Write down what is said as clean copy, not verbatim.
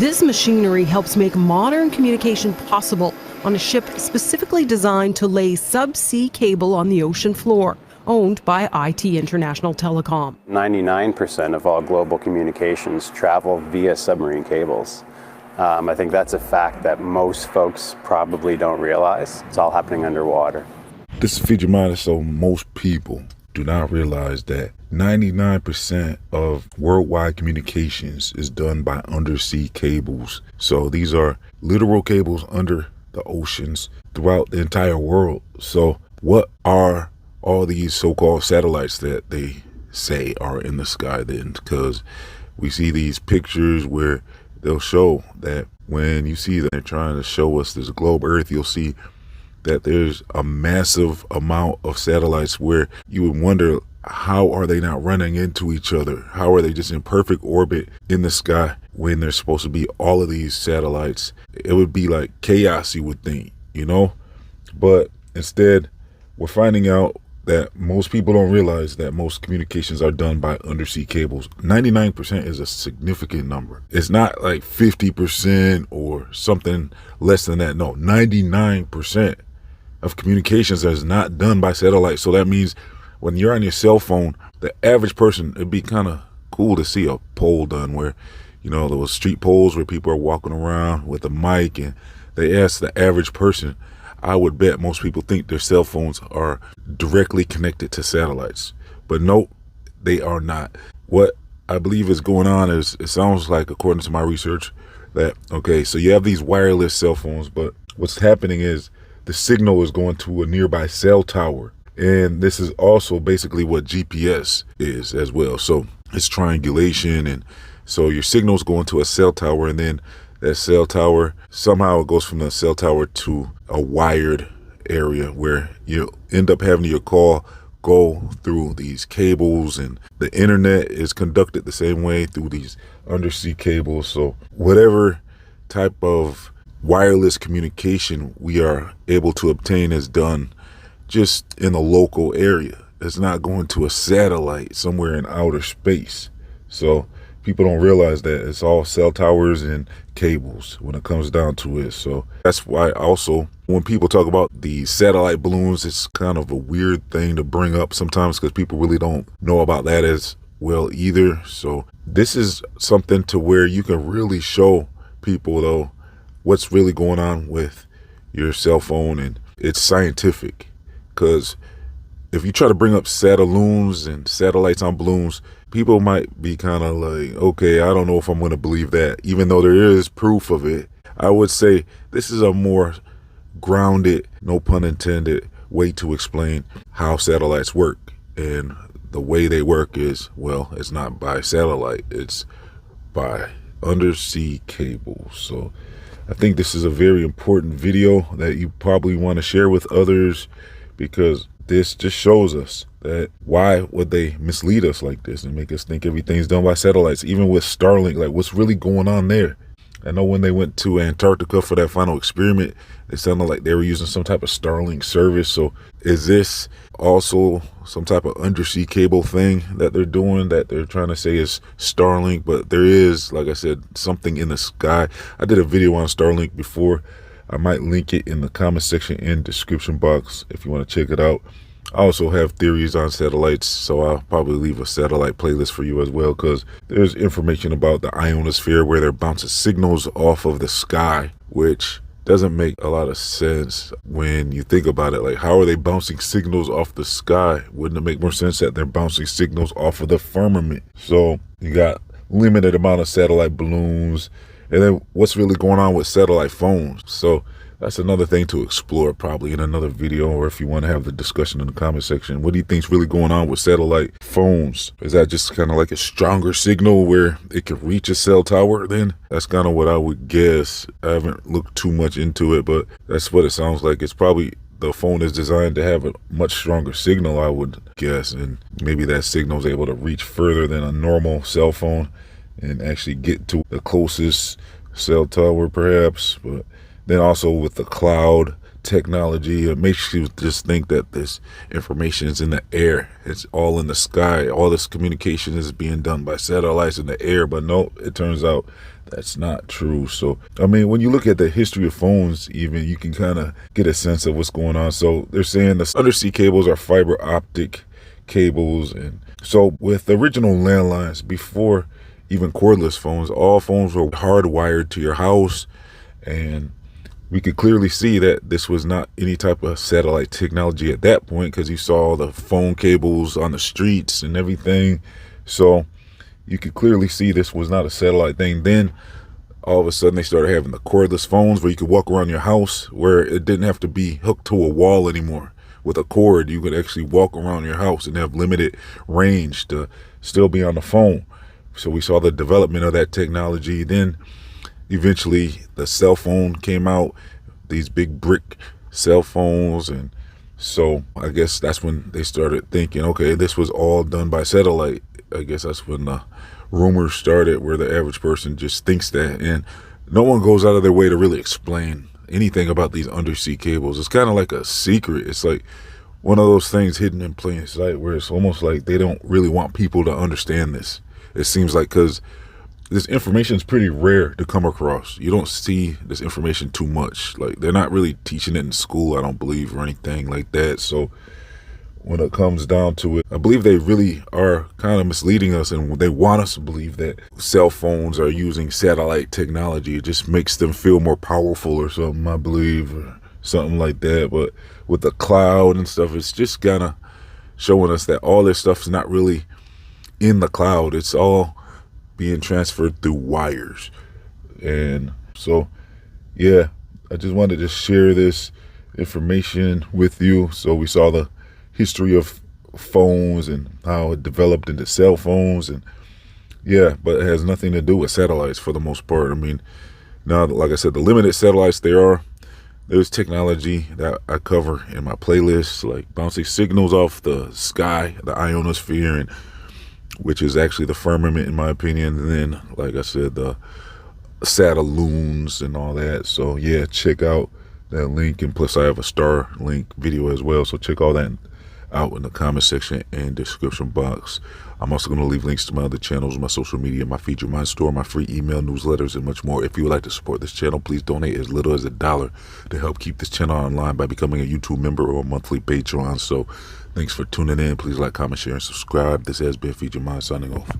This machinery helps make modern communication possible on a ship specifically designed to lay subsea cable on the ocean floor, owned by IT International Telecom. 99% of all global communications travel via submarine cables. I think that's a fact that most folks probably don't realize. It's all happening underwater. This is Feature Minded, so most people do not realize that 99% of worldwide communications is done by undersea cables. So these are literal cables under the oceans throughout the entire world. So what are all these so-called satellites that they say are in the sky then? Because we see these pictures where they'll show that when you see that they're trying to show us this globe Earth, you'll see that there's a massive amount of satellites where you would wonder, how are they not running into each other? How are they just in perfect orbit in the sky when there's supposed to be all of these satellites? It would be like chaos, you would think, you know? But instead, we're finding out that most people don't realize that most communications are done by undersea cables. 99% is a significant number. It's not like 50% or something less than that. No, 99% of communications is not done by satellite. So that means when you're on your cell phone, the average person, it'd be kind of cool to see a poll done where, you know, those street polls where people are walking around with a mic and they ask the average person. I would bet most people think their cell phones are directly connected to satellites, but no, they are not. What I believe is going on is, it sounds like, according to my research, that, okay, so you have these wireless cell phones, but what's happening is the signal is going to a nearby cell tower. And this is also basically what GPS is as well. So it's triangulation. And so your signal's going to a cell tower, and then that cell tower, somehow it goes from the cell tower to a wired area where you end up having your call go through these cables, and the internet is conducted the same way through these undersea cables. So whatever type of wireless communication we are able to obtain is done just in a local area. It's not going to a satellite somewhere in outer space. So people don't realize that it's all cell towers and cables when it comes down to it. So that's why also when people talk about the satellite balloons, it's kind of a weird thing to bring up sometimes because people really don't know about that as well either. So this is something to where you can really show people though what's really going on with your cell phone, and it's scientific. Because if you try to bring up satelloons and satellites on balloons, people might be kind of like, okay, I don't know if I'm going to believe that, even though there is proof of it. I would say this is a more grounded, no pun intended, way to explain how satellites work. And the way they work is, well, it's not by satellite, it's by undersea cables. So I think this is a very important video that you probably want to share with others, because this just shows us that why would they mislead us like this and make us think everything's done by satellites, even with Starlink, like what's really going on there? I know when they went to Antarctica for that final experiment, it sounded like they were using some type of Starlink service. So is this also some type of undersea cable thing that they're doing that they're trying to say is Starlink? But there is, like I said, something in the sky. I did a video on Starlink before. I might link it in the comment section and description box if you want to check it out. I also have theories on satellites, so I'll probably leave a satellite playlist for you as well, because there's information about the ionosphere where they're bouncing signals off of the sky, which doesn't make a lot of sense when you think about it. Like, how are they bouncing signals off the sky? Wouldn't it make more sense that they're bouncing signals off of the firmament? So you got limited amount of satellite balloons, and then what's really going on with satellite phones? So that's another thing to explore probably in another video, or if you want to have the discussion in the comment section. What do you think's really going on with satellite phones? Is that just kind of like a stronger signal where it can reach a cell tower then? That's kind of what I would guess. I haven't looked too much into it, but that's what it sounds like. It's probably the phone is designed to have a much stronger signal, I would guess, and maybe that signal is able to reach further than a normal cell phone and actually get to the closest cell tower perhaps. But then also with the cloud technology, it makes you just think that this information is in the air. It's all in the sky. All this communication is being done by satellites in the air. But no, it turns out That's not true. So, I mean, when you look at the history of phones, even, you can kind of get a sense of what's going on. So they're saying the undersea cables are fiber optic cables. And so with the original landlines, before even cordless phones, all phones were hardwired to your house. And we could clearly see that this was not any type of satellite technology at that point, because you saw the phone cables on the streets and everything. So you could clearly see this was not a satellite thing. Then all of a sudden they started having the cordless phones where you could walk around your house, where it didn't have to be hooked to a wall anymore. With a cord, you could actually walk around your house and have limited range to still be on the phone. So we saw the development of that technology. Then eventually the cell phone came out, these big brick cell phones. And so I guess that's when they started thinking, okay, this was all done by satellite. I guess that's when the rumors started, where the average person just thinks that, and no one goes out of their way to really explain anything about these undersea cables. It's kind of like a secret. It's like one of those things hidden in plain sight, where it's almost like they don't really want people to understand this. It seems like, because this information is pretty rare to come across. You don't see this information too much. Like, they're not really teaching it in school, I don't believe, or anything like that. So when it comes down to it, I believe they really are kind of misleading us, and they want us to believe that cell phones are using satellite technology. It just makes them feel more powerful or something, I believe, or something like that. But with the cloud and stuff, it's just kind of showing us that all this stuff is not really in the cloud. It's all being transferred through wires. And so, yeah, I just wanted to share this information with you. So we saw the history of phones and how it developed into cell phones, and yeah, but it has nothing to do with satellites for the most part. I mean, now, like I said, the limited satellites there's technology that I cover in my playlist, like bouncing signals off the sky, the ionosphere, and which is actually the firmament in my opinion. And then, like I said, the satelloons and all that. So yeah, check out that link, and plus I have a Starlink video as well, so check all that out in the comment section and description box. I'm also going to leave links to my other channels, my social media, my Feed Your Mind store, my free email newsletters, and much more. If you would like to support this channel, please donate as little as $1 to help keep this channel online by becoming a YouTube member or a monthly Patreon. So thanks for tuning in. Please like, comment, share, and subscribe. This has been Feed Your Mind signing off.